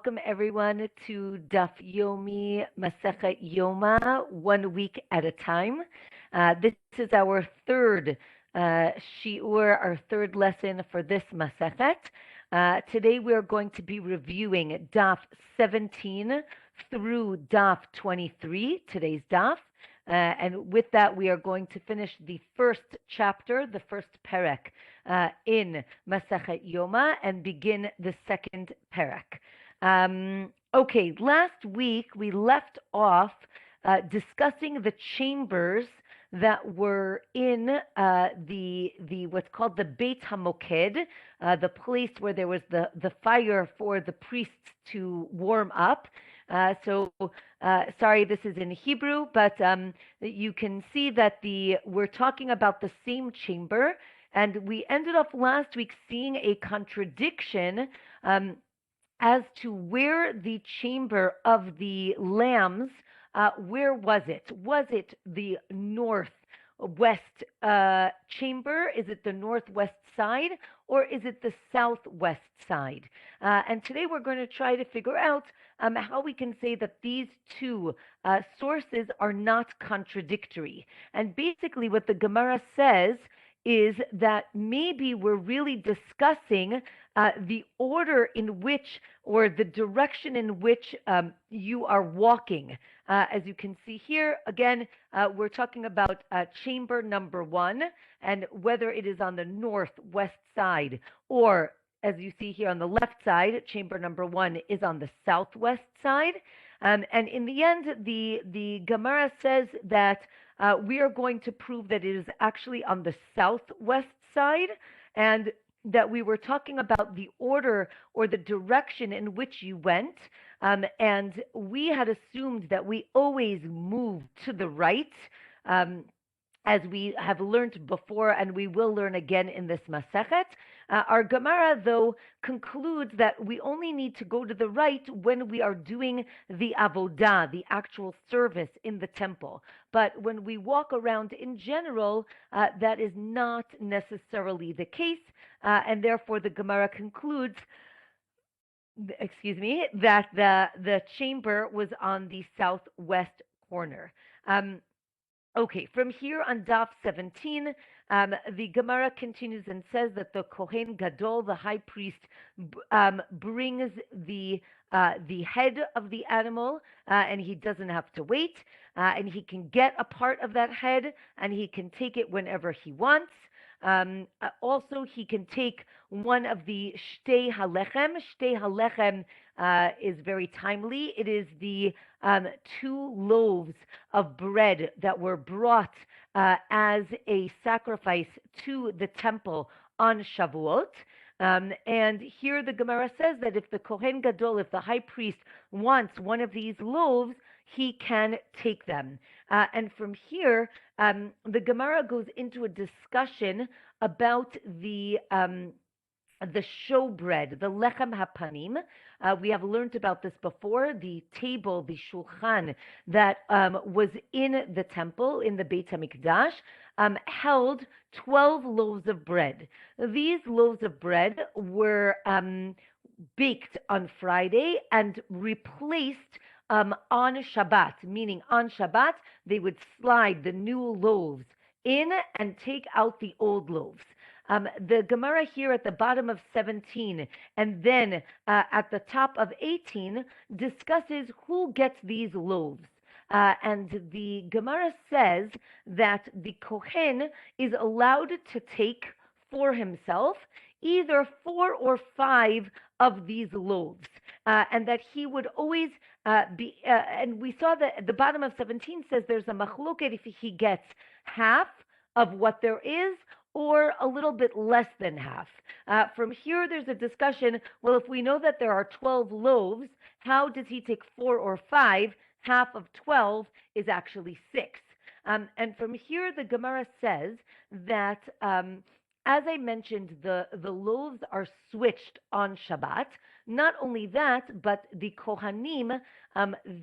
welcome everyone to Daf Yomi Masechet Yoma, 1 week at a time. This is our third shiur, our third lesson for this Masechet. Today we are going to be reviewing Daf 17 through Daf 23, today's Daf. And with that, we are going to finish the first chapter, the first perek in Masechet Yoma, and begin the second perek. Okay, last week we left off discussing the chambers that were in the what's called the Beit HaMoked, the place where there was the fire for the priests to warm up. Sorry, this is in Hebrew, but you can see that we're talking about the same chamber, and we ended up last week seeing a contradiction as to where the chamber of the lambs, where was it? Was it the northwest chamber? Is it the northwest side, or is it the southwest side? And today we're going to try to figure out how we can say that these two sources are not contradictory. And basically what the Gemara says is that maybe we're really discussing the order in which, or the direction in which you are walking. As you can see here, again, we're talking about chamber number 1, and whether it is on the northwest side, or as you see here on the left side, chamber number 1 is on the southwest side. And in the end, the Gemara says that we are going to prove that it is actually on the southwest side, and that we were talking about the order or the direction in which you went, and we had assumed that we always move to the right, as we have learned before, and we will learn again in this Masechet. Our Gemara, though, concludes that we only need to go to the right when we are doing the avodah, the actual service in the temple. But when we walk around in general, that is not necessarily the case, and therefore the Gemara concludes, that the chamber was on the southwest corner. Okay, from here on Daf 17, the Gemara continues and says that the Kohen Gadol, the high priest, brings the head of the animal, and he doesn't have to wait, and he can get a part of that head, and he can take it whenever he wants. Also, he can take one of the shtei halechem. Shtei halechem is very timely. It is the 2 loaves of bread that were brought as a sacrifice to the temple on Shavuot. And here the Gemara says that if the Kohen Gadol, if the high priest wants one of these loaves, he can take them. And from here, the Gemara goes into a discussion about the showbread, the lechem hapanim. We have learned about this before, the table, the shulchan that was in the temple, in the Beit HaMikdash, held 12 loaves of bread. These loaves of bread were baked on Friday and replaced on Shabbat, meaning on Shabbat, they would slide the new loaves in and take out the old loaves. The Gemara here at the bottom of 17 and then at the top of 18 discusses who gets these loaves. And the Gemara says that the Kohen is allowed to take for himself either 4 or 5 of these loaves, and that he would always be, and we saw that at the bottom of 17 says there's a machloket if he gets half of what there is, or a little bit less than half. From here, there's a discussion, well, if we know that there are 12 loaves, how does he take 4 or 5? Half of 12 is actually 6. And from here, the Gemara says that, as I mentioned, the loaves are switched on Shabbat. Not only that, but the Kohanim,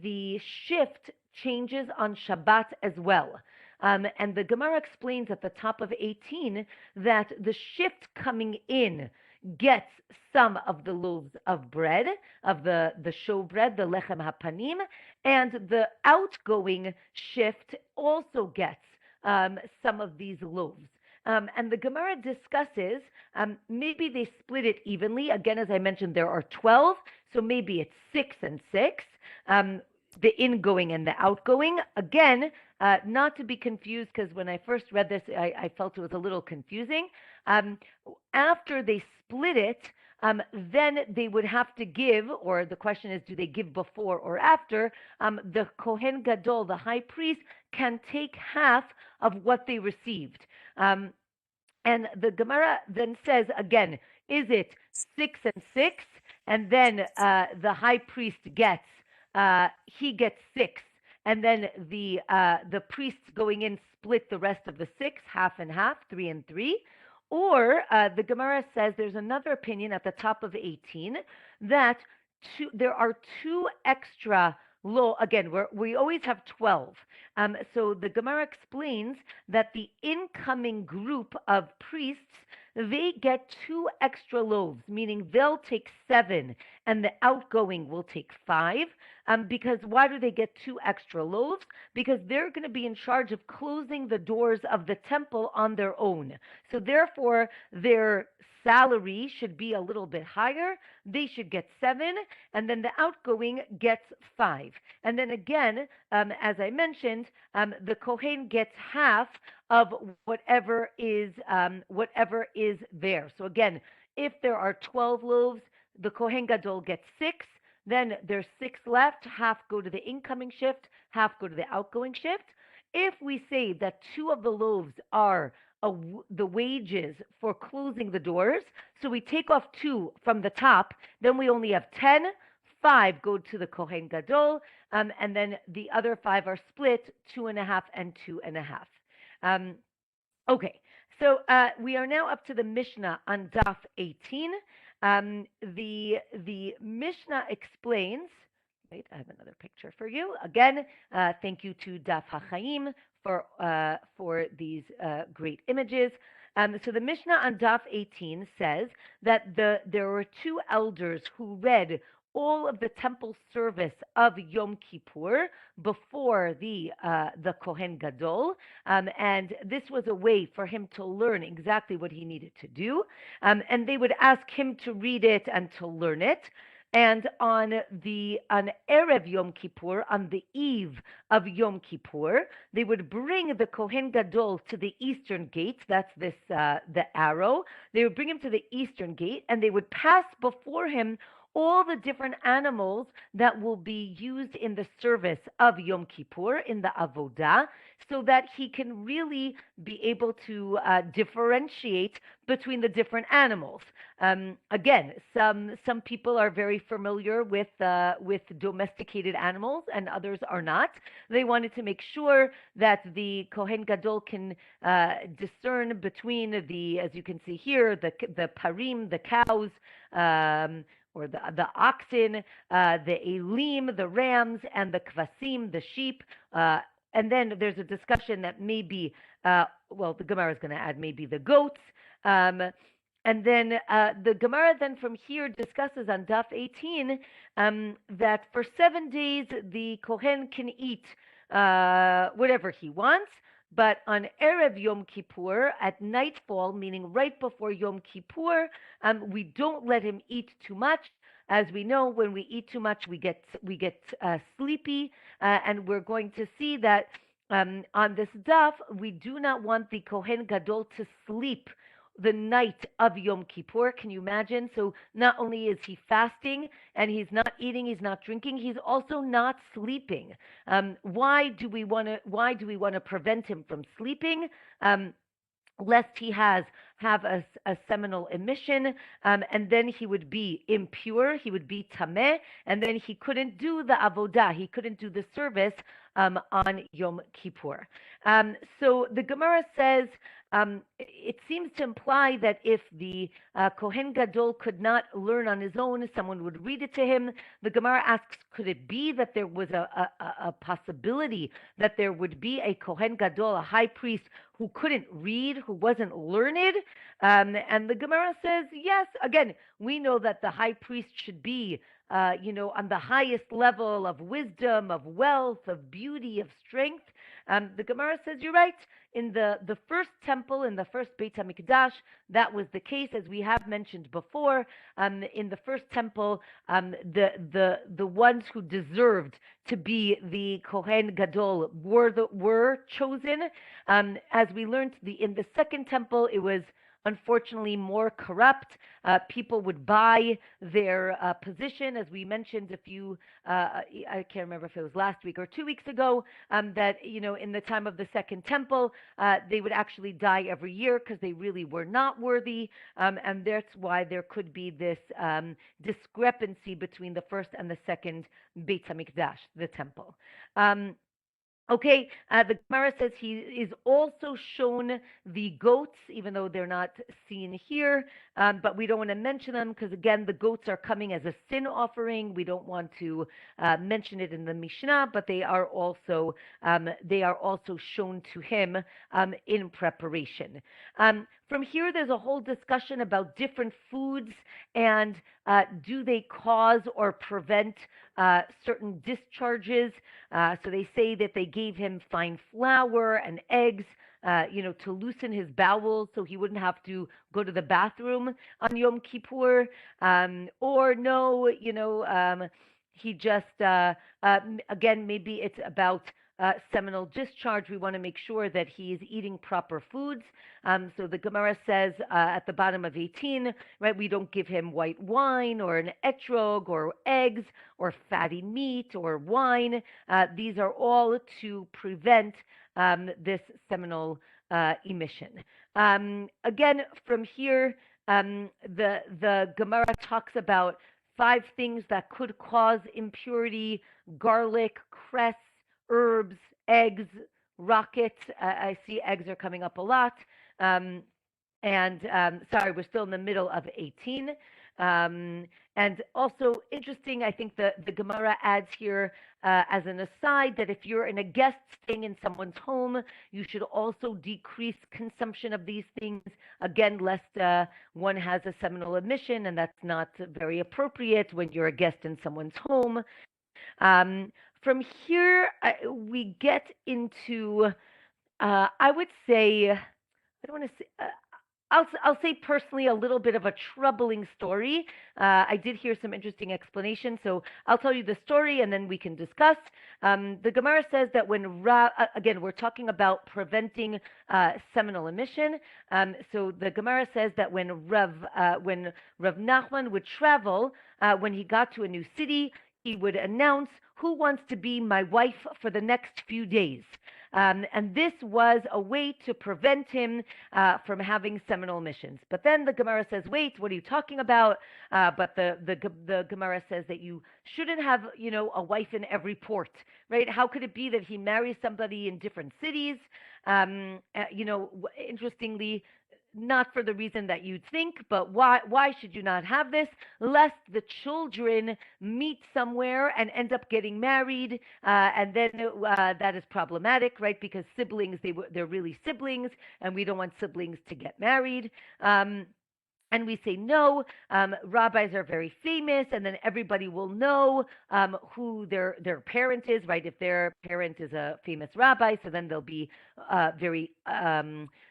the shift changes on Shabbat as well. And the Gemara explains at the top of 18 that the shift coming in gets some of the loaves of bread, of the showbread, the lechem hapanim, and the outgoing shift also gets some of these loaves. And the Gemara discusses, maybe they split it evenly. Again, as I mentioned, there are 12, so maybe it's 6 and 6, the ingoing and the outgoing. Again, not to be confused, because when I first read this, I felt it was a little confusing. After they split it, then they would have to give, or the question is, do they give before or after? The Kohen Gadol, the high priest, can take half of what they received. And the Gemara then says, again, is it 6 and 6? And then the high priest gets, he gets 6. And then the priests going in split the rest of the 6, half and half, 3 and 3. Or the Gemara says there's another opinion at the top of 18 that there are 2 extra law. Again, we always have 12. So the Gemara explains that the incoming group of priests, they get 2 extra loaves, meaning they'll take 7 and the outgoing will take 5. Because why do they get 2 extra loaves? Because they're going to be in charge of closing the doors of the temple on their own. So therefore, their salary should be a little bit higher. They should get 7, and then the outgoing gets 5. And then again, as I mentioned, the Kohen gets half of whatever is there. So again, if there are 12 loaves, the Kohen Gadol gets 6. Then there's 6 left. Half go to the incoming shift, half go to the outgoing shift. If we say that 2 of the loaves are the wages for closing the doors, so we take off 2 from the top, then we only have 10. 5 go to the Kohen Gadol, and then the other 5 are split, 2.5 and 2.5. Okay, so we are now up to the Mishnah on Daf 18. The Mishnah explains. Wait, I have another picture for you. Again, thank you to Daf HaChaim for these great images. So the Mishnah on Daf 18 says that there were 2 elders who read all of the temple service of Yom Kippur before the Kohen Gadol, and this was a way for him to learn exactly what he needed to do, and they would ask him to read it and to learn it. And on Erev Yom Kippur, on the eve of Yom Kippur, they would bring the Kohen Gadol to the eastern gate. That's the arrow. They would bring him to the eastern gate, and they would pass before him all the different animals that will be used in the service of Yom Kippur, in the Avodah, so that he can really be able to differentiate between the different animals. Again, some people are very familiar with domesticated animals, and others are not. They wanted to make sure that the Kohen Gadol can discern between as you can see here, the parim, the cows, or the oxen, the elim, the rams, and the kvasim, the sheep. And then there's a discussion that maybe, the Gemara is going to add maybe the goats. And then the Gemara then from here discusses on Daf 18 that for 7 days the Kohen can eat whatever he wants. But on Erev Yom Kippur, at nightfall, meaning right before Yom Kippur, we don't let him eat too much. As we know, when we eat too much, we get sleepy, and we're going to see that on this daf, we do not want the Kohen Gadol to sleep the night of Yom Kippur. Can you imagine? So not only is he fasting and he's not eating, he's not drinking, he's also not sleeping. Why do we want to prevent him from sleeping? Lest he have a seminal emission, and then he would be impure, he would be tameh, and then he couldn't do the avodah, he couldn't do the service on Yom Kippur. So the Gemara says it seems to imply that if the Kohen Gadol could not learn on his own, someone would read it to him. The Gemara asks, could it be that there was a possibility that there would be a Kohen Gadol, a high priest, who couldn't read, who wasn't learned? And the Gemara says, yes. Again, we know that the high priest should be on the highest level of wisdom, of wealth, of beauty, of strength. The Gemara says, you're right. In the first temple, in the first Beit HaMikdash, that was the case, as we have mentioned before. In the first temple, the ones who deserved to be the Kohen Gadol were chosen. As we learned, in the second temple, it was unfortunately more corrupt. People would buy their position, as we mentioned I can't remember if it was last week or 2 weeks ago, that, in the time of the second temple, they would actually die every year because they really were not worthy. And that's why there could be this discrepancy between the first and the second Beit HaMikdash, the temple. Okay, the Gemara says he is also shown the goats, even though they're not seen here, but we don't want to mention them because, again, the goats are coming as a sin offering. We don't want to mention it in the Mishnah, but they are also shown to him in preparation. From here, there's a whole discussion about different foods and do they cause or prevent certain discharges. So they say that they gave him fine flour and eggs, to loosen his bowels so he wouldn't have to go to the bathroom on Yom Kippur. Or no, he just, again, maybe it's about seminal discharge. We want to make sure that he is eating proper foods. So the Gemara says at the bottom of 18, right, we don't give him white wine or an etrog or eggs or fatty meat or wine. These are all to prevent this seminal emission. Again, from here, the Gemara talks about 5 things that could cause impurity: garlic, cress, herbs, eggs, rockets. I see eggs are coming up a lot. Sorry, we're still in the middle of 18. And also interesting, I think the Gemara adds here as an aside that if you're a guest staying in someone's home, you should also decrease consumption of these things, again, lest one has a seminal emission, and that's not very appropriate when you're a guest in someone's home. From here, we get into, I would say, I don't want to say, I'll say personally a little bit of a troubling story. I did hear some interesting explanations, so I'll tell you the story and then we can discuss. The Gemara says that when again, we're talking about preventing seminal emission. So the Gemara says that when Rav Nachman would travel, when he got to a new city, he would announce, "Who wants to be my wife for the next few days?" And this was a way to prevent him from having seminal emissions. But then the Gemara says, wait, what are you talking about? But the Gemara says that you shouldn't have, a wife in every port, right? How could it be that he marries somebody in different cities? Interestingly, not for the reason that you'd think, but why should you not have this? Lest the children meet somewhere and end up getting married, and then that is problematic, right? Because siblings, they're really siblings, and we don't want siblings to get married. And we say no, rabbis are very famous, and then everybody will know who their parent is, right? If their parent is a famous rabbi, so then they'll be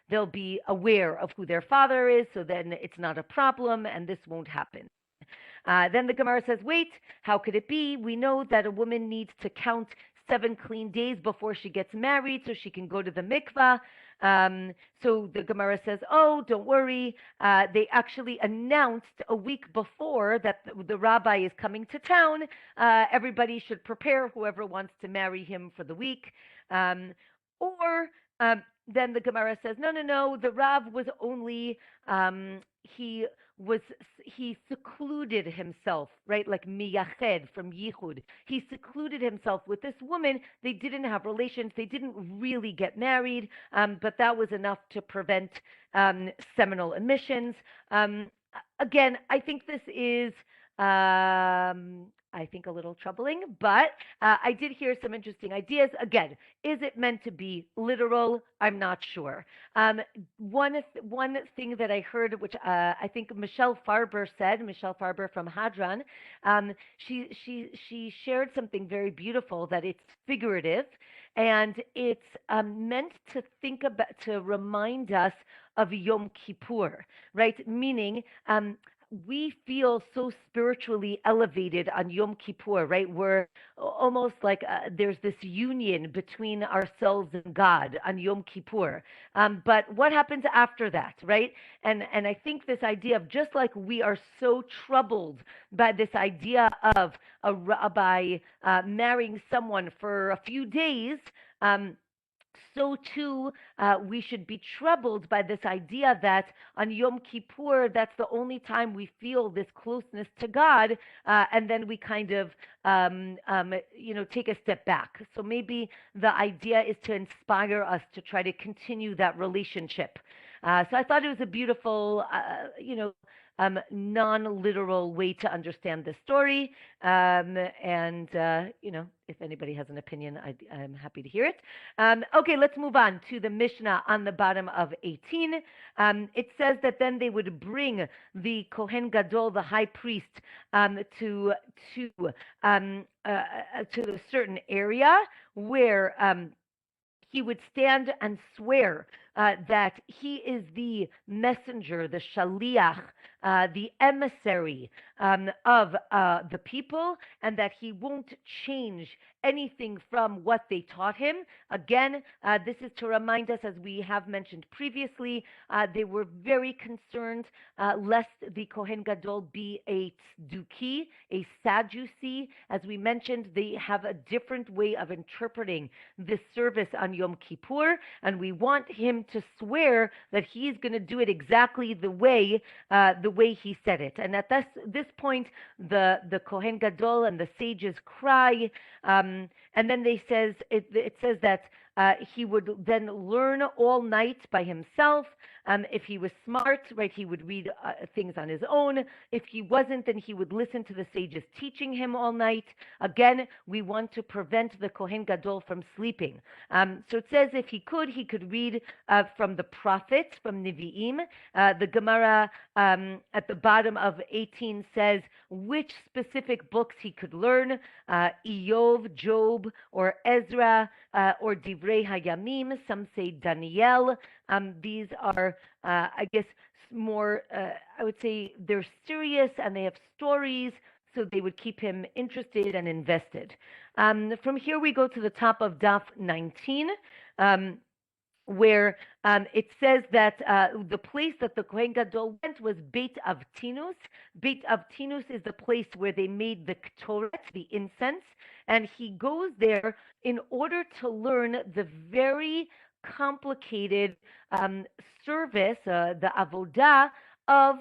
they'll be aware of who their father is, so then it's not a problem, and this won't happen. Then the Gemara says, wait, how could it be? We know that a woman needs to count 7 clean days before she gets married so she can go to the mikvah. So the Gemara says, oh, don't worry. They actually announced a week before that the rabbi is coming to town. Everybody should prepare, whoever wants to marry him for the week. Then the Gemara says, no, the Rav was only, he he secluded himself, right? Like miyached from yichud. He secluded himself with this woman. They didn't have relations. They didn't really get married, but that was enough to prevent seminal emissions. Again, I think this is I think a little troubling, but I did hear some interesting ideas. Again, is it meant to be literal? I'm not sure. One thing that I heard, which I think Michelle Farber from Hadron, she shared something very beautiful, that it's figurative, and it's meant to think about, to remind us of Yom Kippur, right? Meaning, we feel so spiritually elevated on Yom Kippur, right? We're almost like there's this union between ourselves and God on Yom Kippur. But what happens after that, right? And I think this idea of, just like we are so troubled by this idea of by marrying someone for a few days. So too, we should be troubled by this idea that on Yom Kippur, that's the only time we feel this closeness to God, and then we kind of, take a step back. So maybe the idea is to inspire us to try to continue that relationship. So I thought it was a beautiful, non-literal way to understand the story. And if anybody has an opinion, I'm happy to hear it. Okay, let's move on to the Mishnah on the bottom of 18. It says that then they would bring the Kohen Gadol, the high priest, to a certain area where he would stand and swear that he is the messenger, the shaliach, the emissary of the people, and that he won't change anything from what they taught him. Again, this is to remind us, as we have mentioned previously, they were very concerned lest the Kohen Gadol be a tzduki, a Sadducee. As we mentioned, they have a different way of interpreting this service on Yom Kippur, and we want him to swear that he's going to do it exactly the way he said it. And at this point, the Kohen Gadol and the sages cry, and then it says that he would then learn all night by himself. If he was smart, right, he would read things on his own. If he wasn't, then he would listen to the sages teaching him all night. Again, we want to prevent the Kohen Gadol from sleeping. So it says if he could read from the prophets, from Nevi'im. The Gemara at the bottom of 18 says which specific books he could learn, Iyov, Job, or Ezra, or Divrei Hayamim. Some say Daniel. These are, I guess, more, I would say they're serious and they have stories, so they would keep him interested and invested. From here, we go to the top of Daf 19. Where it says that the place that the Kohen Gadol went was Beit Avtinus. Beit Avtinus is the place where they made the Ktoret, the incense, and he goes there in order to learn the very complicated service, the avodah of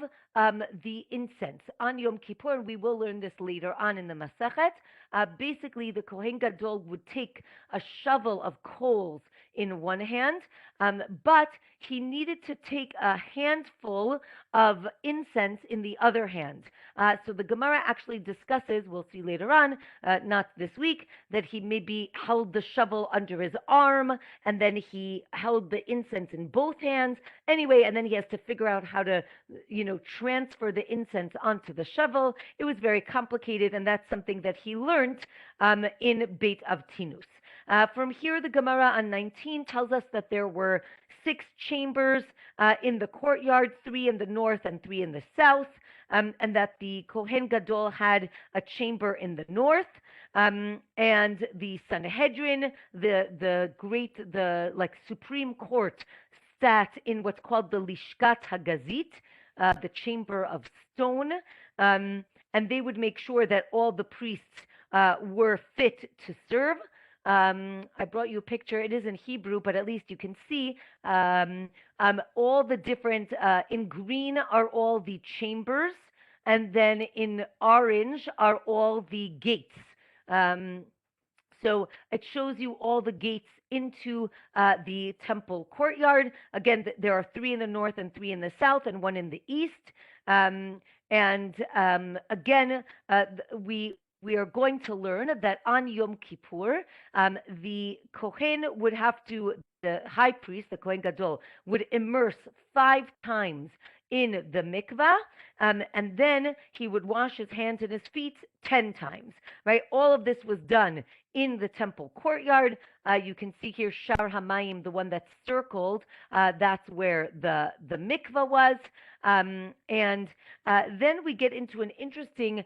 the incense on Yom Kippur. And we will learn this later on in the Masachet. Basically, the Kohen Gadol would take a shovel of coals in one hand, but he needed to take a handful of incense in the other hand. So the Gemara actually discusses, we'll see later on, not this week, that he maybe held the shovel under his arm, and then he held the incense in both hands. Anyway, and then he has to figure out how to, transfer the incense onto the shovel. It was very complicated, and that's something that he learned in Beit Avtinus. From here, the Gemara on 19 tells us that there were 6 chambers in the courtyard, 3 in the north and 3 in the south, and that the Kohen Gadol had a chamber in the north, and the Sanhedrin, the Supreme Court, sat in what's called the Lishkat Hagazit, the chamber of stone, and they would make sure that all the priests were fit to serve. I brought you a picture. It is in Hebrew, but at least you can see all the different. In green are all the chambers, and then in orange are all the gates. Um, so it shows you all the gates into the temple courtyard. Again, there are three in the north and three in the south, and one in the east. Again, we are going to learn that on Yom Kippur, the Kohen would have to, the high priest, the Kohen Gadol, would immerse 5 times in the mikvah, and then he would wash his hands and his feet 10 times, right? All of this was done in the temple courtyard. You can see here Shar Hamayim, the one that's circled. That's where the mikvah was. And then we get into an interesting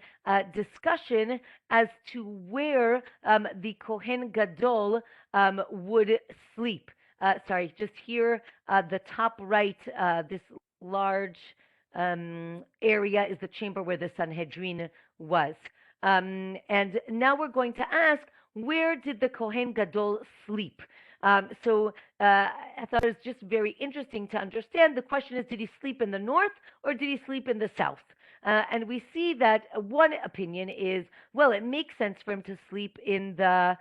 discussion as to where the Kohen Gadol would sleep. Sorry, just here, the top right, this large area is the chamber where the Sanhedrin was. And now we're going to ask, where did the Kohen Gadol sleep? So I thought it was just very interesting to understand. The question is, did he sleep in the north or did he sleep in the south? And we see that one opinion is, well, it makes sense for him to sleep in the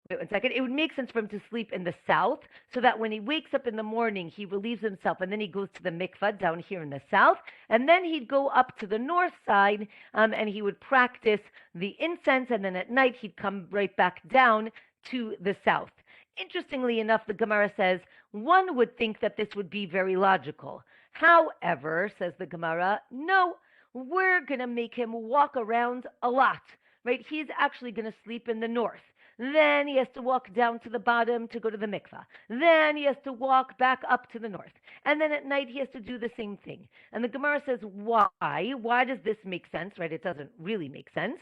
wait 1 second. It would make sense for him to sleep in the south so that when he wakes up in the morning, he relieves himself and then he goes to the mikvah down here in the south. And then he'd go up to the north side and he would practice the incense. And then at night, he'd come right back down to the south. Interestingly enough, the Gemara says one would think that this would be very logical. However, says the Gemara, no, we're going to make him walk around a lot, right? He's actually going to sleep in the north. Then he has to walk down to the bottom to go to the mikvah. Then he has to walk back up to the north. And then at night he has to do the same thing. And the Gemara says, why? Why does this make sense, right? It doesn't really make sense.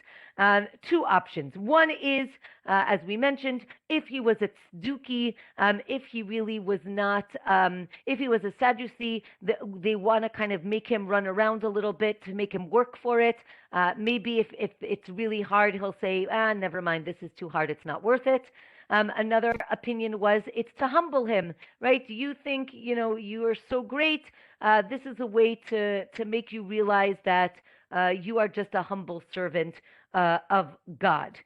2 options. One is, as we mentioned, if he was a tzduki, if he really was not, if he was a Sadducee, they want to kind of make him run around a little bit to make him work for it. Maybe if it's really hard, he'll say, never mind, this is too hard, it's not worth it. Another opinion was it's to humble him, right? Do you think, you are so great? This is a way to make you realize that you are just a humble servant of God.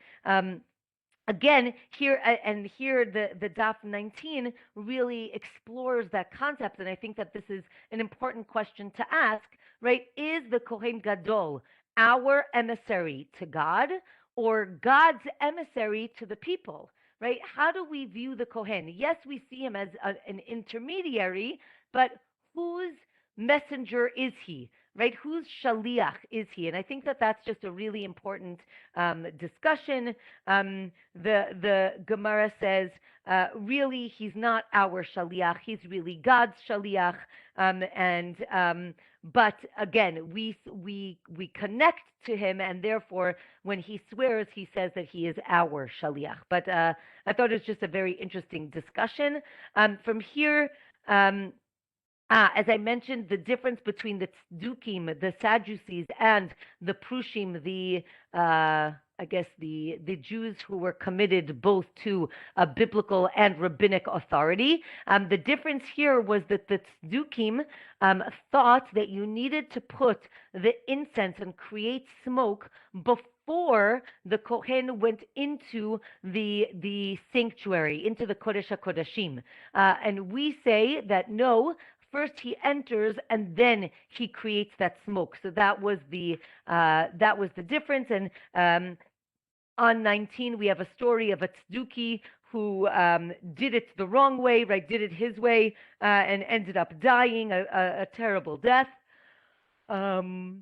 Again, here the Daf 19 really explores that concept, and I think that this is an important question to ask, right? Is the Kohen Gadol our emissary to God or God's emissary to the people, right? How do we view the Kohen? Yes, we see him as an intermediary, but whose messenger is he, right? Whose shaliach is he? And I think that that's just a really important discussion. The Gemara says, really, he's not our shaliach. He's really God's shaliach. But again, we connect to him, and therefore, when he swears, he says that he is our shaliach. But I thought it was just a very interesting discussion. From here, as I mentioned, the difference between the tzdukim, the Sadducees, and the prushim, the Jews who were committed both to a biblical and rabbinic authority. The difference here was that the tzdukim thought that you needed to put the incense and create smoke before the Kohen went into the sanctuary, into the Kodesh HaKodashim. And we say that no, first he enters and then he creates that smoke. So that was the difference. And on 19, we have a story of a tzduki who did it the wrong way, right? Did it his way and ended up dying a terrible death. Okay.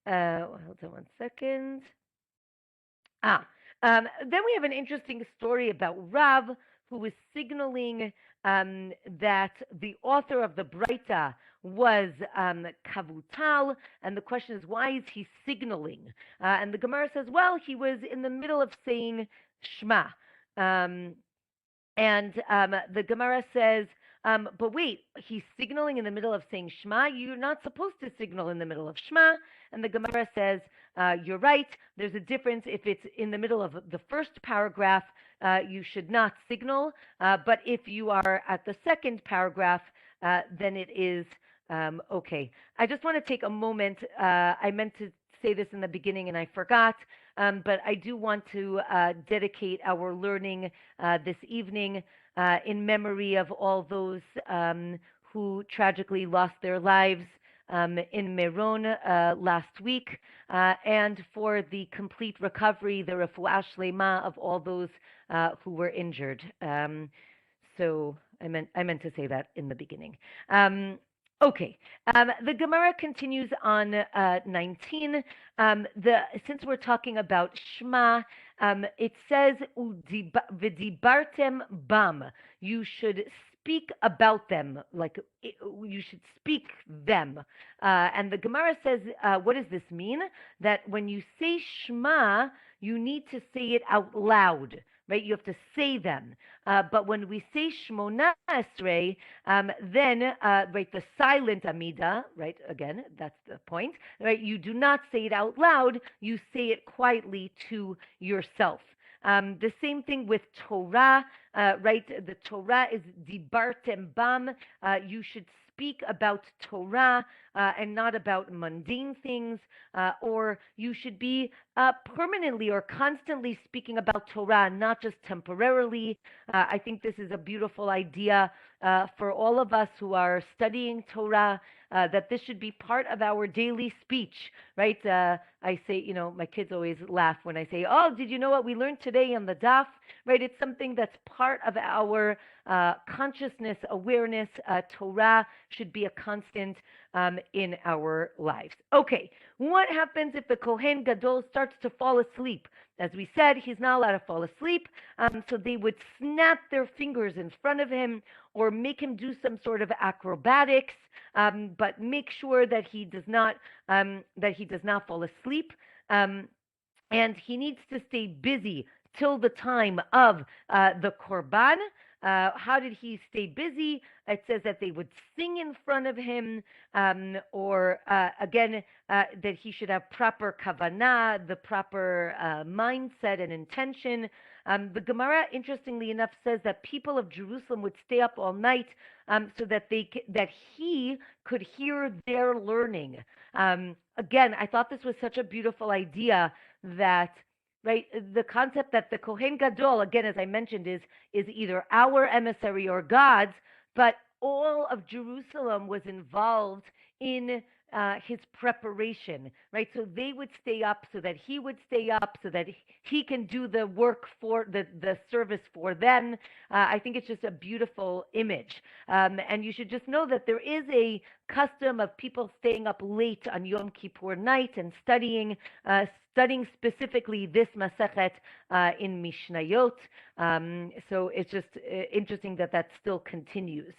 Hold on 1 second. Then we have an interesting story about Rav, who was signaling that the author of the Braita was Kavutal, and the question is, why is he signaling? And the Gemara says, well, he was in the middle of saying Shema. And the Gemara says, But wait, he's signaling in the middle of saying Shema. You're not supposed to signal in the middle of Shema. And the Gemara says, you're right. There's a difference. If it's in the middle of the first paragraph, you should not signal. But if you are at the second paragraph, then it is okay. I just want to take a moment. I meant to say this in the beginning and I forgot. But I do want to dedicate our learning this evening in memory of all those who tragically lost their lives in Meron last week, and for the complete recovery, the refuah shlema of all those who were injured. So I meant to say that in the beginning. Okay, the Gemara continues on 19. Since we're talking about Shema, it says, "V'dibartem bam." You should speak about them, like you should speak them. And the Gemara says, what does this mean? That when you say Shema, you need to say it out loud. Right, you have to say them. But when we say Shmona Esrei, then right, the silent Amida, right? Again, that's the point. Right, you do not say it out loud. You say it quietly to yourself. The same thing with Torah, right? The Torah is dibartem bam. You should speak about Torah and not about mundane things, or you should be permanently or constantly speaking about Torah, not just temporarily. I think this is a beautiful idea for all of us who are studying Torah, that this should be part of our daily speech, right? I say, my kids always laugh when I say, oh, did you know what we learned today on the daf? Right? It's something that's part of our consciousness, awareness. Torah should be a constant in our lives. Okay, what happens if the Kohen Gadol starts to fall asleep? As we said, he's not allowed to fall asleep, so they would snap their fingers in front of him or make him do some sort of acrobatics, but make sure that he does not fall asleep, and he needs to stay busy till the time of the korban. How did he stay busy? It says that they would sing in front of him, or again, that he should have proper kavanah, the proper mindset and intention. The Gemara, interestingly enough, says that people of Jerusalem would stay up all night so that that he could hear their learning. Again, I thought this was such a beautiful idea, that right, the concept that the Kohen Gadol, again, as I mentioned, is either our emissary or God's, but all of Jerusalem was involved in his preparation, right? So they would stay up so that he would stay up so that he can do the work for the service for them. I think it's just a beautiful image. And you should just know that there is a custom of people staying up late on Yom Kippur night and studying specifically this Masechet in Mishnayot. So it's just interesting that still continues.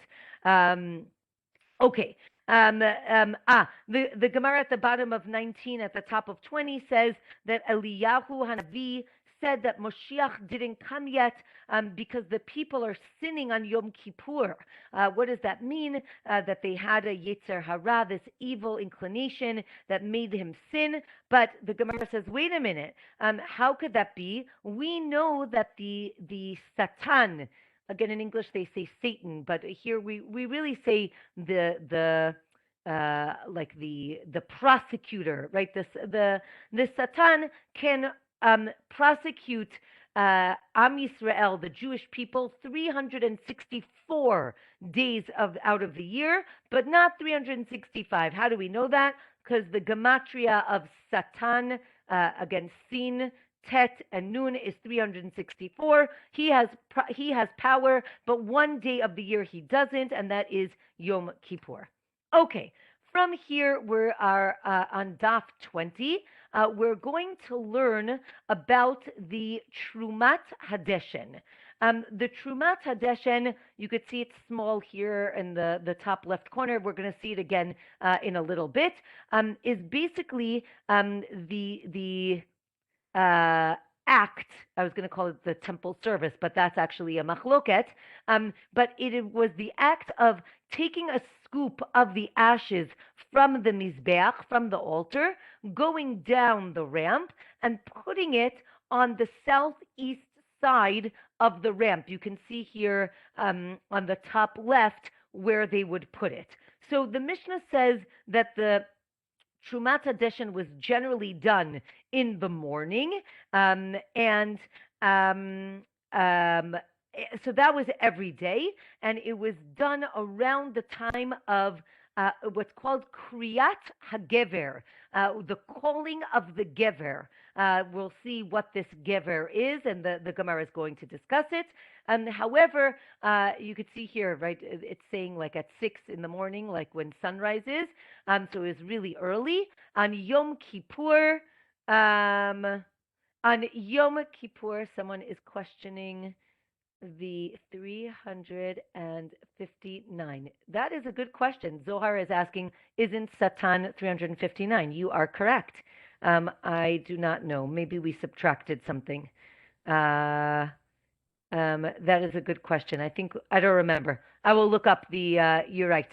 Okay. The Gemara at the bottom of 19, at the top of 20, says that Eliyahu Hanavi said that Moshiach didn't come yet because the people are sinning on Yom Kippur. What does that mean? That they had a Yetzer Hara, this evil inclination that made him sin. But the Gemara says, wait a minute, how could that be? We know that the Satan, again, in English they say Satan, but here we really say the prosecutor, right? The Satan can prosecute Am Yisrael, the Jewish people, 364 days out of the year, but not 365. How do we know that? Because the gematria of Satan, again, Sin, Tet, and Nun is 364. He has power, but one day of the year he doesn't, and that is Yom Kippur. Okay, from here we are on Daf 20. We're going to learn about the Trumat Hadeshen. The Trumat Hadeshen, you could see it's small here in the top left corner. We're going to see it again in a little bit. Is basically the act. I was going to call it the temple service, but that's actually a machloket. But it was the act of taking a scoop of the ashes from the mizbeach, from the altar, going down the ramp and putting it on the southeast side of the ramp. You can see here on the top left where they would put it. So the Mishnah says that the Trumat Hadeshen was generally done in the morning, and so that was every day, and it was done around the time of what's called Kriyat HaGever, the calling of the Gever. We'll see what this Gever is, and the Gemara is going to discuss it. However, you could see here, right, it's saying like at 6 in the morning, like when sunrise is. So it was really early. On Yom Kippur, someone is questioning the 359. That is a good question. Zohar is asking, isn't Satan 359? You are correct. I do not know. Maybe we subtracted something. That is a good question. I don't remember. I will look up the, you're right.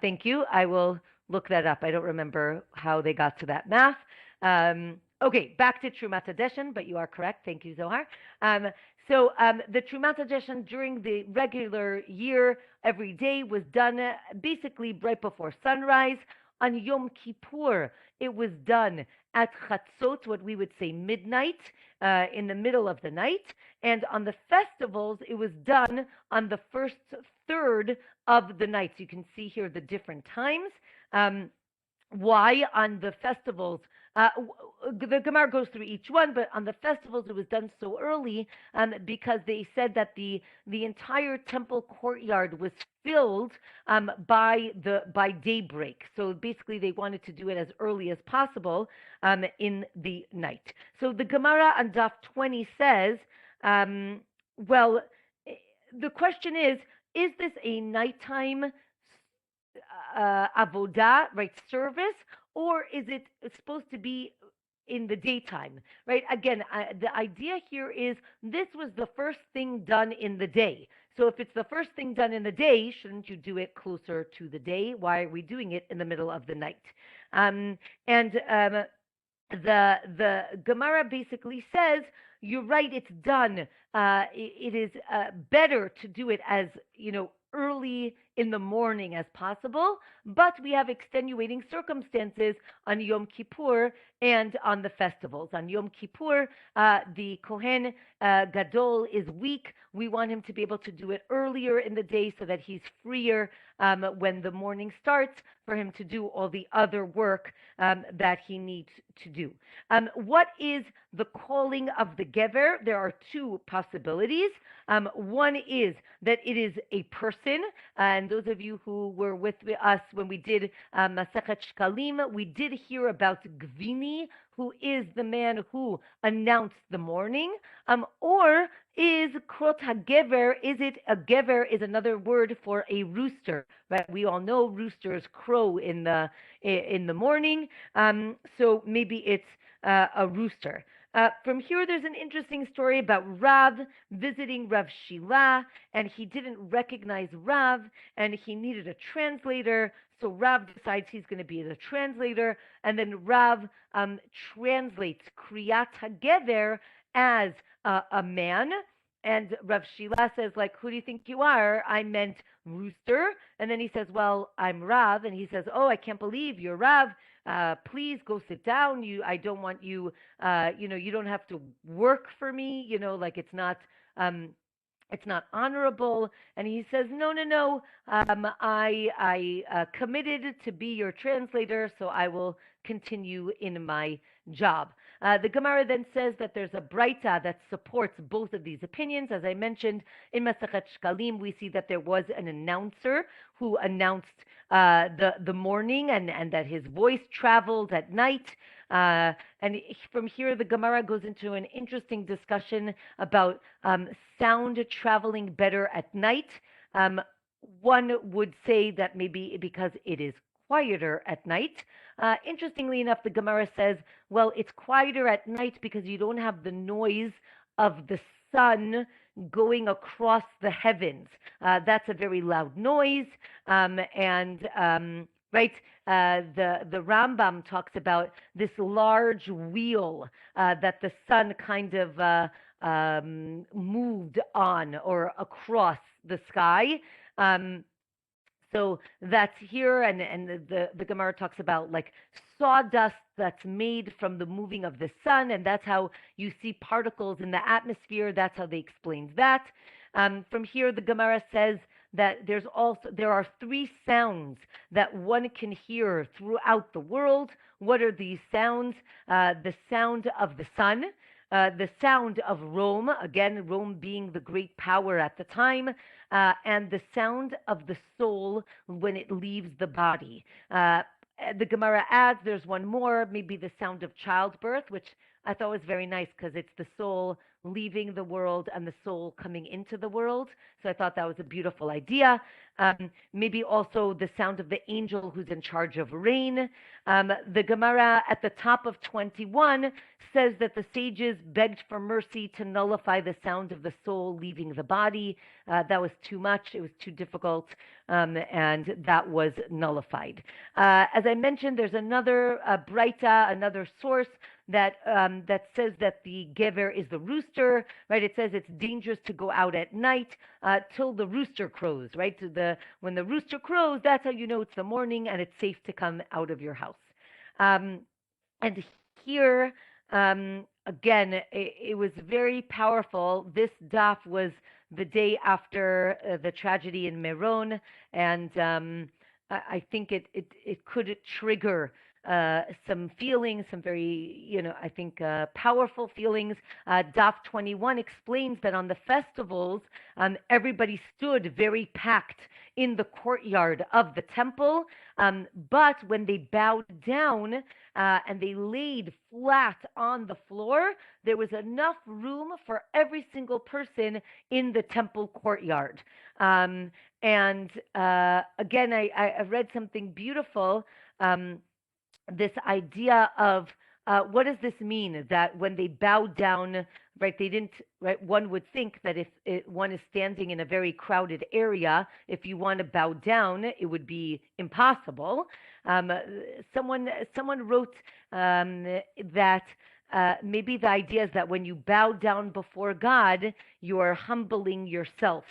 Thank you. I will look that up. I don't remember how they got to that math. Okay, back to Trumat Hadeshen, but you are correct. Thank you, Zohar. So the Trumat Hadeshen during the regular year, every day, was done basically right before sunrise. On Yom Kippur, it was done at Chatzot, what we would say midnight, in the middle of the night. And on the festivals, it was done on the first third of the night. So you can see here the different times. Why on the festivals? The Gemara goes through each one, but on the festivals it was done so early because they said that the entire temple courtyard was filled by daybreak. So basically, they wanted to do it as early as possible in the night. So the Gemara on Daf 20 says, well, the question is this a nighttime avodah, right, service, or is it supposed to be in the daytime, right? Again, the idea here is this was the first thing done in the day. So if it's the first thing done in the day, shouldn't you do it closer to the day? Why are we doing it in the middle of the night? The Gemara basically says, you're right, it's done. It is better to do it as, early in the morning as possible, but we have extenuating circumstances on Yom Kippur and on the festivals. On Yom Kippur, the Kohen Gadol is weak. We want him to be able to do it earlier in the day so that he's freer when the morning starts for him to do all the other work that he needs to do. What is the calling of the Gever? There are two possibilities. One is that it is a person, and those of you who were with us when we did Masechet Shkalim, we did hear about Gvini, who is the man who announced the morning, or is Krot HaGever, is it a Gever is another word for a rooster, right? We all know roosters crow in the morning, so maybe it's a rooster. From here, there's an interesting story about Rav visiting Rav Shila, and he didn't recognize Rav, and he needed a translator. So Rav decides he's going to be the translator, and then Rav translates Kriyat HaGever as a man. And Rav Shila says, like, who do you think you are? I meant rooster. And then he says, well, I'm Rav. And he says, oh, I can't believe you're Rav. Please go sit down. I don't want you, you don't have to work for me. Like it's not honorable. And he says, no. I committed to be your translator, so I will continue in my job. The Gemara then says that there's a Braita that supports both of these opinions. As I mentioned, in Masechet Shkalim, we see that there was an announcer who announced the morning and that his voice traveled at night. And from here, the Gemara goes into an interesting discussion about sound traveling better at night. One would say that maybe because it is quieter at night. Interestingly enough, the Gemara says, well, it's quieter at night because you don't have the noise of the sun going across the heavens. That's a very loud noise. Right, the Rambam talks about this large wheel that the sun kind of moved on or across the sky. So that's here, and the Gemara talks about like sawdust that's made from the moving of the sun, and that's how you see particles in the atmosphere. That's how they explained that. From here, the Gemara says that there are three sounds that one can hear throughout the world. What are these sounds? The sound of the sun. The sound of Rome, again, Rome being the great power at the time, and the sound of the soul when it leaves the body. The Gemara adds there's one more, maybe the sound of childbirth, which I thought was very nice because it's the soul leaving the world and the soul coming into the world. So I thought that was a beautiful idea. Maybe also the sound of the angel who's in charge of rain. The Gemara at the top of 21 says that the sages begged for mercy to nullify the sound of the soul leaving the body. That was too much. It was too difficult, and that was nullified. As I mentioned, there's another Braita, another source that says that the gever is the rooster, right? It says it's dangerous to go out at night till the rooster crows, right? When the rooster crows, that's how you know it's the morning and it's safe to come out of your house. And here, again, it was very powerful. This daf was the day after the tragedy in Meron, and I think it could trigger some feelings, some very, I think powerful feelings. Daf 21 explains that on the festivals, everybody stood very packed in the courtyard of the temple, but when they bowed down and they laid flat on the floor, there was enough room for every single person in the temple courtyard. And again, I read something beautiful. This idea of what does this mean that when they bowed down, right, they didn't, right, one would think that if one is standing in a very crowded area, if you want to bow down, it would be impossible. Someone wrote that maybe the idea is that when you bow down before God, you are humbling yourself.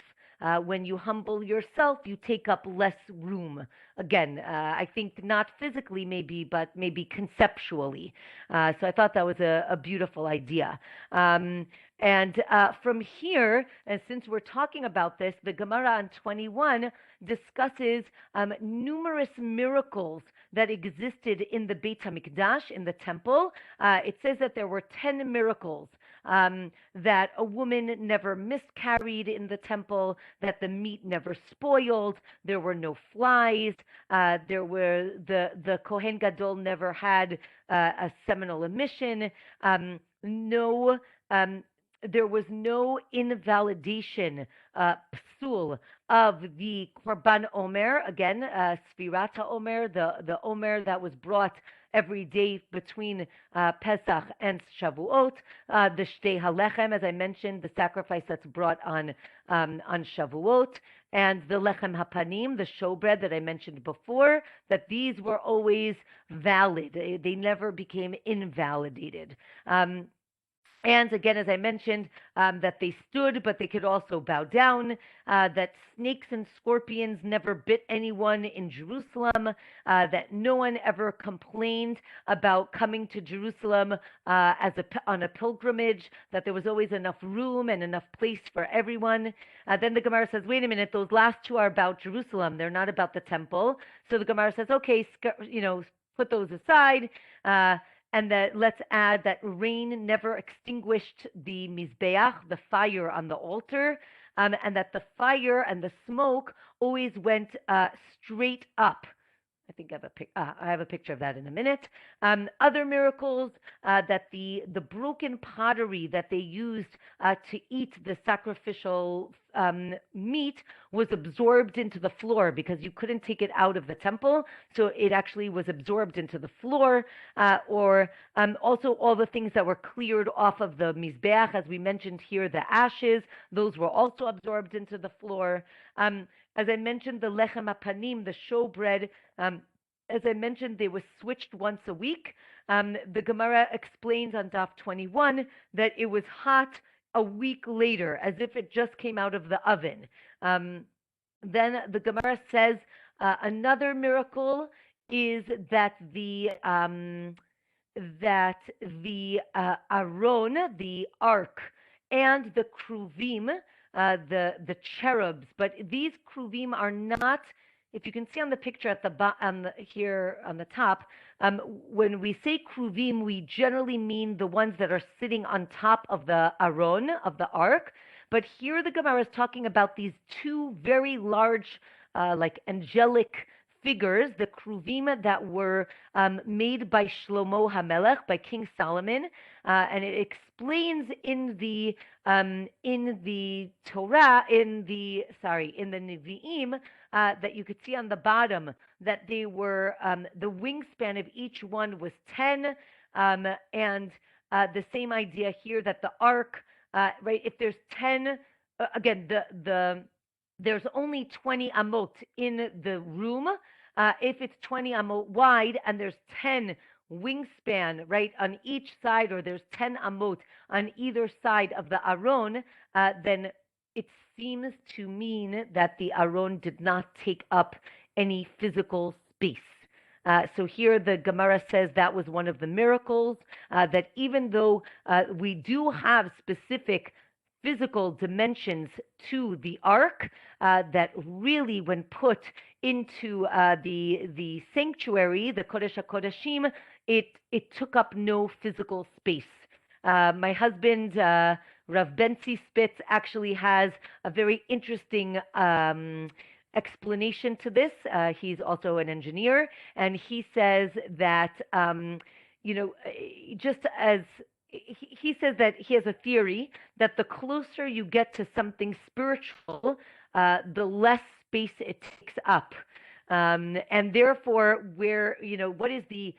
When you humble yourself, you take up less room. Again, I think not physically maybe, but maybe conceptually. So I thought that was a beautiful idea. And from here, and since we're talking about this, the Gemara on 21 discusses numerous miracles that existed in the Beit HaMikdash, in the temple. It says that there were 10 miracles. That a woman never miscarried in the temple, that the meat never spoiled, there were no flies, there were the Kohen Gadol never had a seminal emission, there was no invalidation, psul, of the Korban Omer, again, Sfirata Omer, the Omer that was brought every day between Pesach and Shavuot, the Shtei HaLechem, as I mentioned, the sacrifice that's brought on Shavuot, and the Lechem HaPanim, the showbread that I mentioned before, that these were always valid. They never became invalidated. And again, as I mentioned, that they stood, but they could also bow down, that snakes and scorpions never bit anyone in Jerusalem, that no one ever complained about coming to Jerusalem on a pilgrimage, that there was always enough room and enough place for everyone. Then the Gemara says, wait a minute, those last two are about Jerusalem. They're not about the temple. So the Gemara says, okay, put those aside. And that let's add that rain never extinguished the mizbeach, the fire on the altar, and that the fire and the smoke always went straight up. I think I have a picture of that in a minute. Other miracles, that the broken pottery that they used to eat the sacrificial meat was absorbed into the floor because you couldn't take it out of the temple, so it actually was absorbed into the floor. Or also all the things that were cleared off of the mizbeach, as we mentioned here, the ashes, those were also absorbed into the floor. As I mentioned, the lechem apanim, the showbread, as I mentioned, they were switched once a week. The Gemara explains on Daf 21 that it was hot a week later, as if it just came out of the oven. Then the Gemara says another miracle is that the Aron, the ark, and the kruvim, the cherubs, but these kruvim are not. If you can see on the picture at the here on the top, when we say kruvim, we generally mean the ones that are sitting on top of the Aron, of the ark. But here the Gemara is talking about these two very large, like angelic figures, the kruvim that were made by Shlomo HaMelech, by King Solomon, and it explains in the Torah, in the Nevi'im, that you could see on the bottom that they were the wingspan of each one was 10, and the same idea here that the ark, right? If there's 10, again, there's only 20 amot in the room. If it's 20 amot wide and there's 10 wingspan, right, on each side, or there's 10 amot on either side of the Aron, then it seems to mean that the Aron did not take up any physical space. So here the Gemara says that was one of the miracles, that even though we do have specific physical dimensions to the ark, that really, when put into the sanctuary, the Kodesh HaKodashim, it took up no physical space. My husband, Rav Bentzi Spitz, actually has a very interesting explanation to this. He's also an engineer, and he says that, just as he says that he has a theory that the closer you get to something spiritual, the less space it takes up. And therefore, what is the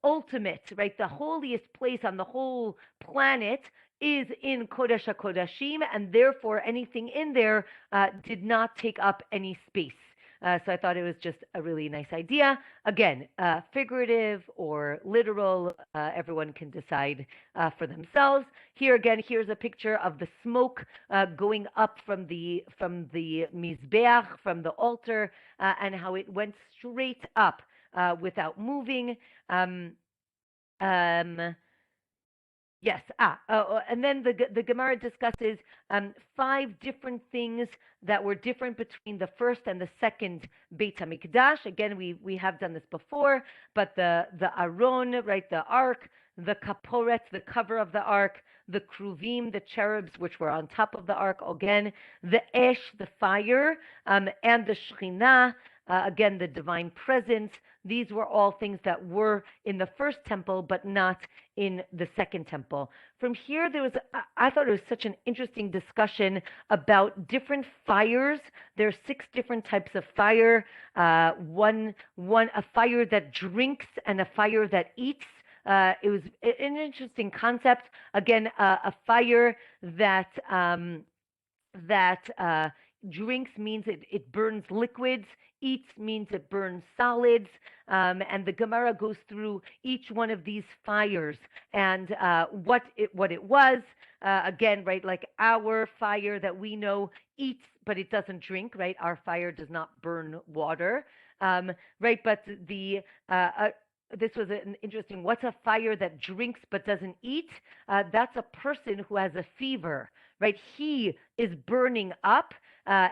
ultimate, right? The holiest place on the whole planet is in Kodesh HaKodashim, and therefore anything in there did not take up any space. So I thought it was just a really nice idea. Again, figurative or literal, everyone can decide for themselves. Here again, here's a picture of the smoke going up from the mizbeach, from the altar, and how it went straight up without moving. Yes. And then the Gemara discusses 5 different things that were different between the first and the second Beit HaMikdash. Again, we have done this before, but the Aron, right, the ark, the kaporet, the cover of the ark, the kruvim, the cherubs, which were on top of the ark, again, the esh, the fire, and the shekhinah, again, the divine presence. These were all things that were in the first temple, but not in the second temple. From here, I thought it was such an interesting discussion about different fires. There are 6 different types of fire. A fire that drinks and a fire that eats. It was an interesting concept. Again, a fire that drinks means it burns liquids. Eats means it burns solids, and the Gemara goes through each one of these fires and what it was. Again, right, like our fire that we know eats, but it doesn't drink, right? Our fire does not burn water, right? But this was an interesting. What's a fire that drinks but doesn't eat? That's a person who has a fever, right? He is burning up.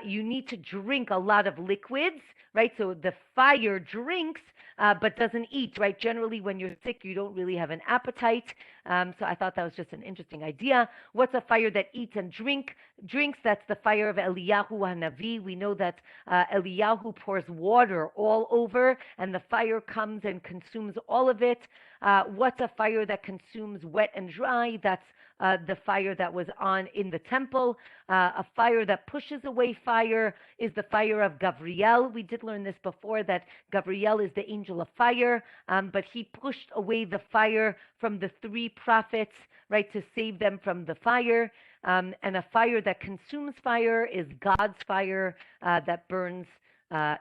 you need to drink a lot of liquids, right? So the fire drinks, but doesn't eat, right? Generally, when you're sick, you don't really have an appetite. So I thought that was just an interesting idea. What's a fire that eats and drinks? That's the fire of Eliyahu Hanavi. We know that Eliyahu pours water all over, and the fire comes and consumes all of it. What's a fire that consumes wet and dry? That's the fire that was on in the temple. A fire that pushes away fire is the fire of Gabriel. We did learn this before, that Gabriel is the angel of fire, but he pushed away the fire from the three prophets, right, to save them from the fire. And a fire that consumes fire is God's fire that burns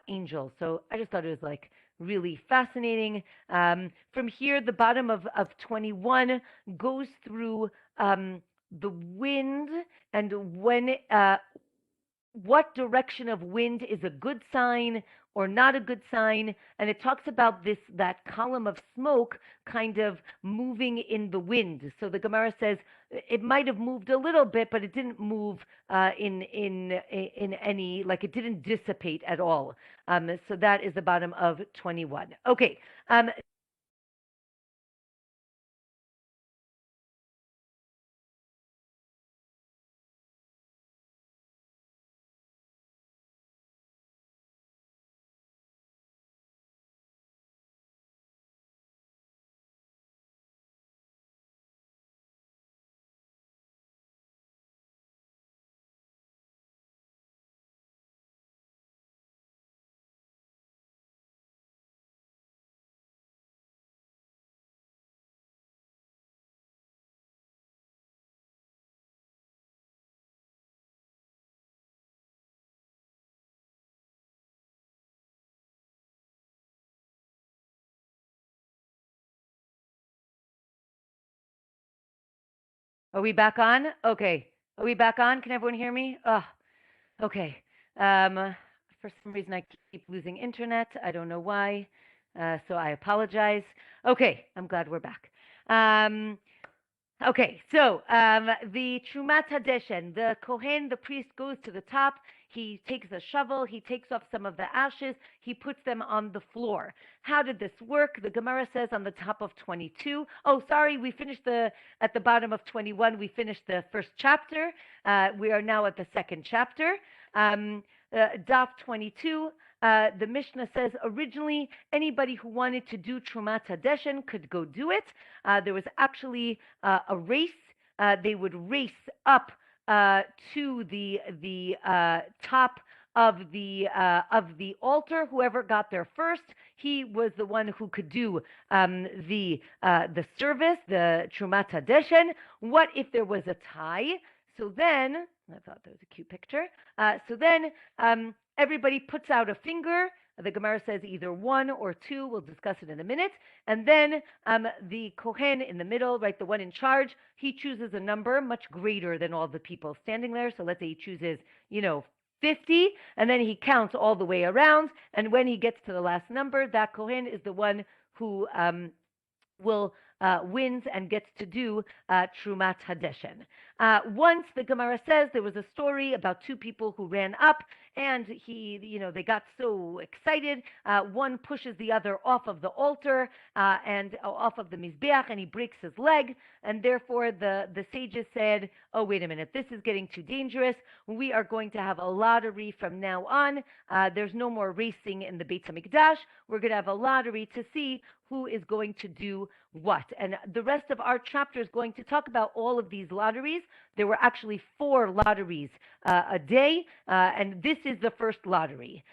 angels. So I just thought it was like really fascinating. From here, the bottom of 21 goes through the wind and when what direction of wind is a good sign or not a good sign, and it talks about that column of smoke kind of moving in the wind. So the Gemara says it might have moved a little bit, but it didn't move in any, like, it didn't dissipate at all. So that is the bottom of 21. Okay. Are we back on? Okay. Are we back on? Can everyone hear me? Oh, okay. For some reason, I keep losing internet. I don't know why. So I apologize. Okay. I'm glad we're back. Okay, so the Trumat Hadeshen, the Kohen, the priest, goes to the top. He takes a shovel. He takes off some of the ashes. He puts them on the floor. How did this work? The Gemara says on the top of 22. Oh, sorry, we finished at the bottom of 21. We finished the first chapter. We are now at the second chapter. Daf 22. The Mishnah says originally anybody who wanted to do Trumat Hadeshen could go do it. There was actually a race. They would race up to the top of the altar. Whoever got there first, he was the one who could do the service, the Trumat Hadeshen. What if there was a tie? So then, I thought that was a cute picture. So then everybody puts out a finger. The Gemara says either one or two. We'll discuss it in a minute. And then the Kohen in the middle, right, the one in charge, he chooses a number much greater than all the people standing there. So let's say he chooses, 50, and then he counts all the way around. And when he gets to the last number, that Kohen is the one who will wins and gets to do Trumat Hadeshen. Once the Gemara says there was a story about two people who ran up and they got so excited. One pushes the other off of the altar and off of the Mizbeach, and he breaks his leg. And therefore the sages said, oh, wait a minute, this is getting too dangerous. We are going to have a lottery from now on. There's no more racing in the Beit HaMikdash. We're going to have a lottery to see who is going to do what. And the rest of our chapter is going to talk about all of these lotteries. There were actually 4 lotteries a day, and this is the first lottery.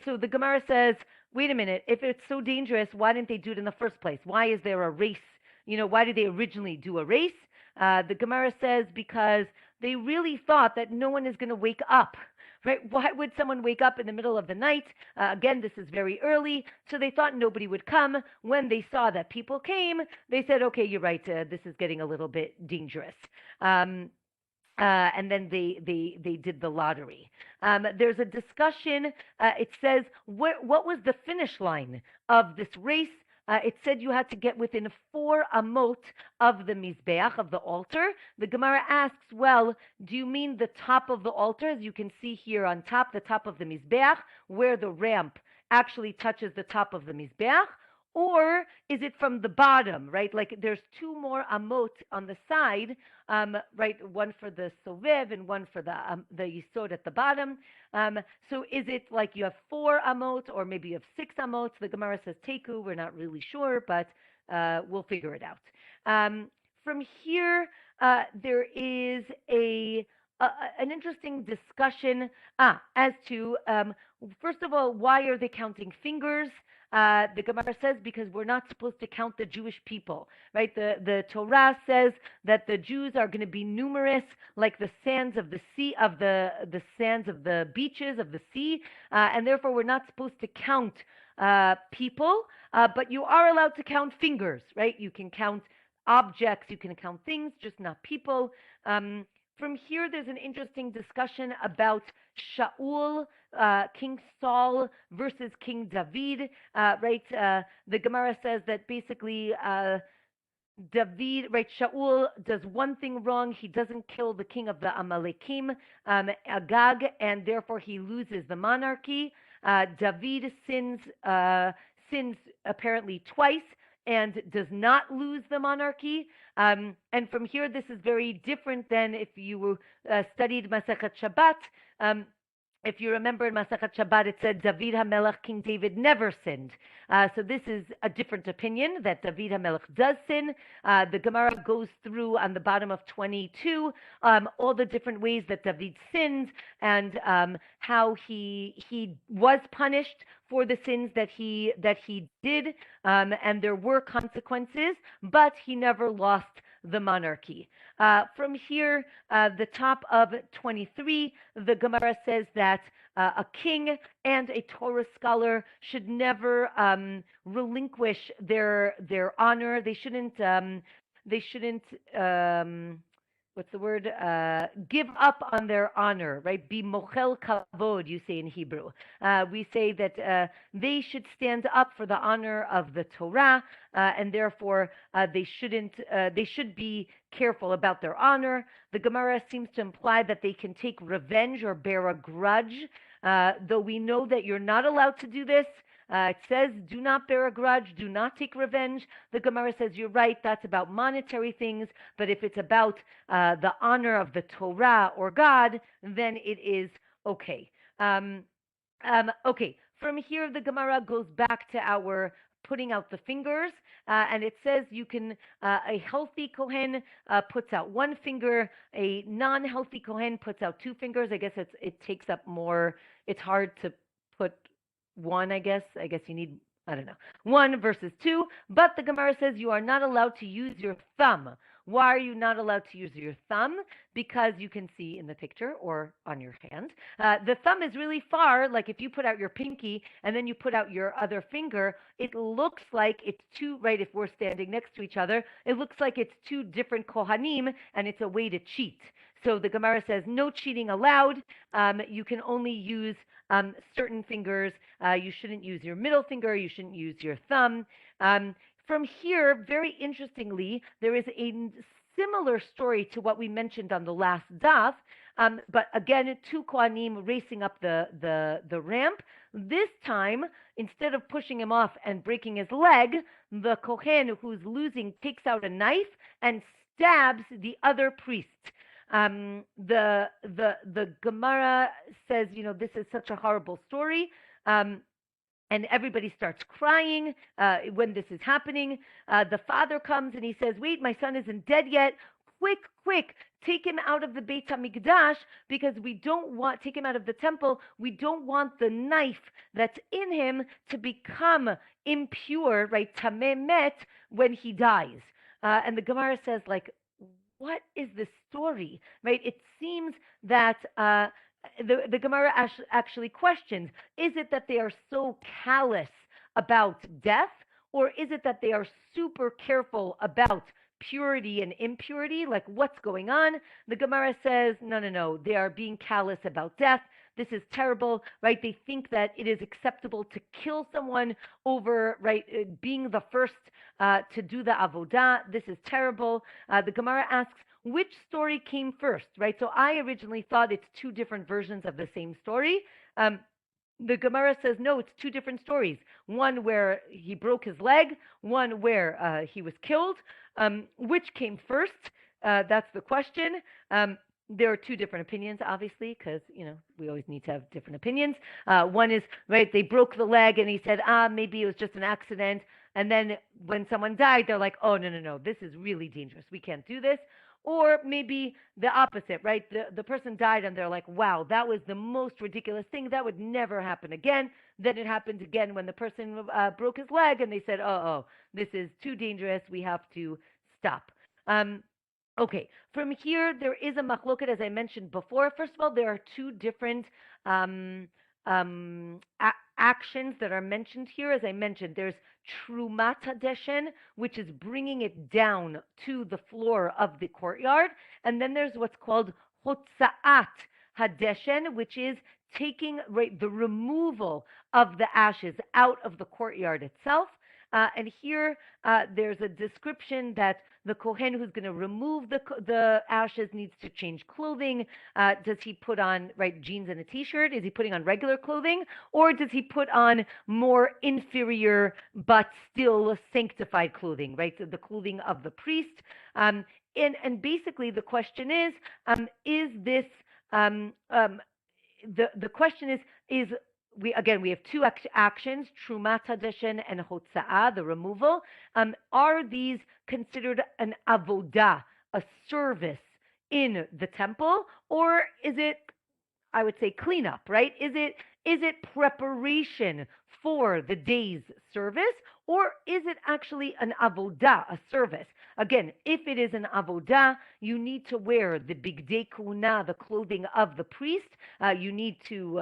So the Gemara says, wait a minute, if it's so dangerous, why didn't they do it in the first place? Why is there a race? Why did they originally do a race? The Gemara says because they really thought that no one is going to wake up. Right? Why would someone wake up in the middle of the night? Again, this is very early, so they thought nobody would come. When they saw that people came, they said, okay, you're right, this is getting a little bit dangerous. And then they did the lottery. There's a discussion. It says, what was the finish line of this race? it said you had to get within 4 amot of the Mizbeach, of the altar. The Gemara asks, well, do you mean the top of the altar, as you can see here on top, the top of the Mizbeach, where the ramp actually touches the top of the Mizbeach? Or is it from the bottom, right? Like there's 2 more amot on the side, right? One for the sovev and one for the yisod at the bottom. So is it like you have 4 amot, or maybe you have 6 amot? The Gemara says teku. We're not really sure, but we'll figure it out. From here, there is an interesting discussion as to, first of all, why are they counting fingers? The Gemara says because we're not supposed to count the Jewish people, right? The Torah says that the Jews are going to be numerous, like the sands of the sea, of the sands of the beaches of the sea, and therefore we're not supposed to count people, but you are allowed to count fingers, right? You can count objects, you can count things, just not people. From here, there's an interesting discussion about Shaul, King Saul versus King David, right? The Gemara says that basically David, right? Shaul does one thing wrong. He doesn't kill the king of the Amalekim, Agag, and therefore he loses the monarchy. David sins apparently twice and does not lose the monarchy. And from here, this is very different than if you studied Masechet Shabbat. If you remember in Masechet Shabbat, it said David HaMelech, King David, never sinned. So this is a different opinion, that David HaMelech does sin. The Gemara goes through on the bottom of 22 all the different ways that David sinned, and how he was punished for the sins that he did, and there were consequences, but he never lost the monarchy. From here, the top of 23, the Gemara says that a king and a Torah scholar should never relinquish their honor. They shouldn't what's the word? Give up on their honor, right? Be mochel kavod, you say in Hebrew. We say that they should stand up for the honor of the Torah, and therefore they should be careful about their honor. The Gemara seems to imply that they can take revenge or bear a grudge, though we know that you're not allowed to do this. It says, do not bear a grudge, do not take revenge. The Gemara says, you're right, that's about monetary things, but if it's about the honor of the Torah or God, then it is okay. Okay, from here, the Gemara goes back to our putting out the fingers, and it says you can, a healthy Kohen puts out 1 finger, a non-healthy Kohen puts out 2 fingers. I guess it takes up more, it's hard to put 1, I guess you need, I don't know, 1 versus 2, but the Gemara says you are not allowed to use your thumb. Why are you not allowed to use your thumb? Because you can see in the picture or on your hand, the thumb is really far. Like if you put out your pinky and then you put out your other finger, it looks like it's two, right? If we're standing next to each other, it looks like it's 2 different kohanim, and it's a way to cheat. So the Gemara says no cheating allowed. You can only use certain fingers. You shouldn't use your middle finger. You shouldn't use your thumb. From here, very interestingly, there is a similar story to what we mentioned on the last daf, but again, 2 kohanim racing up the ramp. This time, instead of pushing him off and breaking his leg, the kohen who's losing takes out a knife and stabs the other priest. The Gemara says, this is such a horrible story. And everybody starts crying when this is happening. The father comes and he says, wait, my son isn't dead yet. Quick, take him out of the Beit HaMikdash, because we don't want, take him out of the temple. We don't want the knife that's in him to become impure, right, tameh met, when he dies. And the Gemara says, like, what is this story, right? It seems that the Gemara actually questions, is it that they are so callous about death, or is it that they are super careful about purity and impurity? Like, what's going on? The Gemara says, no, they are being callous about death. This is terrible, right? They think that it is acceptable to kill someone over, right, being the first to do the avodah. This is terrible. The Gemara asks, which story came first, right? So I originally thought it's two different versions of the same story. The Gemara says, no, it's two different stories. One where he broke his leg, one where he was killed. Which came first? That's the question. There are two different opinions, obviously, because, we always need to have different opinions. One is, right, they broke the leg and he said, maybe it was just an accident. And then when someone died, they're like, oh, no, this is really dangerous. We can't do this. Or maybe the opposite, right? The person died and they're like, wow, that was the most ridiculous thing. That would never happen again. Then it happened again when the person broke his leg and they said, oh, this is too dangerous. We have to stop. Okay, from here, there is a machloket, as I mentioned before. First of all, there are two different actions that are mentioned here. As I mentioned, there's Trumat Hadeshen, which is bringing it down to the floor of the courtyard. And then there's what's called Hotzaat Hadeshen, which is taking the removal of the ashes out of the courtyard itself. And here there's a description that the Kohen who's going to remove the ashes needs to change clothing. Does he put on jeans and a t-shirt? Is he putting on regular clothing? Or does he put on more inferior but still sanctified clothing, right? So the clothing of the priest. And basically the question is this, the question is we have two actions, Trumat Hadeshen and Hotza'ah, the removal. Are these considered an avodah, a service in the temple, or is it, I would say, cleanup, right? Is it preparation for the day's service, or is it actually an avodah, a service? Again, if it is an avodah, you need to wear the bigdei kuna, the clothing of the priest. You need to,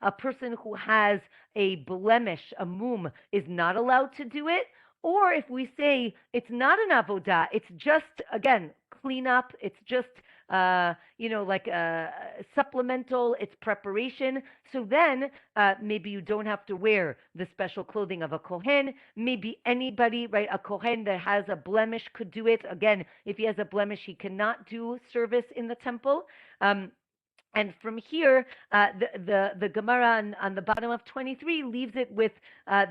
a person who has a blemish, a mum, is not allowed to do it. Or if we say it's not an avodah, it's just, again, cleanup, it's just supplemental, it's preparation. So then maybe you don't have to wear the special clothing of a Kohen. Maybe anybody, a Kohen that has a blemish could do it. Again, if he has a blemish, he cannot do service in the temple. And from here, the Gemara on the bottom of 23 leaves it with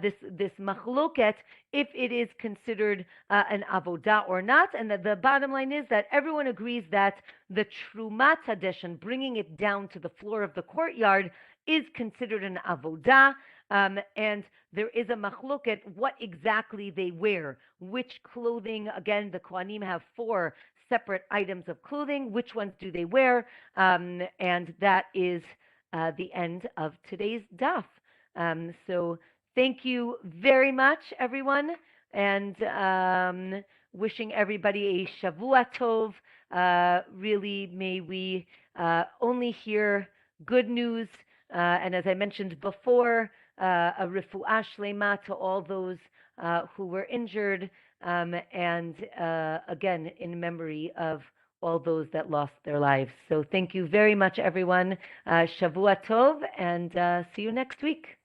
this machloket, if it is considered an avodah or not. And the bottom line is that everyone agrees that the Trumat Hadeshen, bringing it down to the floor of the courtyard, is considered an avodah. And there is a machloket what exactly they wear, which clothing. Again, the Kohanim have 4 separate items of clothing. Which ones do they wear? And that is the end of today's daf. So thank you very much, everyone, and wishing everybody a Shavua Tov. Really, may we only hear good news. And as I mentioned before, a refuah shlema to all those who were injured. And again, in memory of all those that lost their lives. So thank you very much, everyone. Shavua Tov, and see you next week.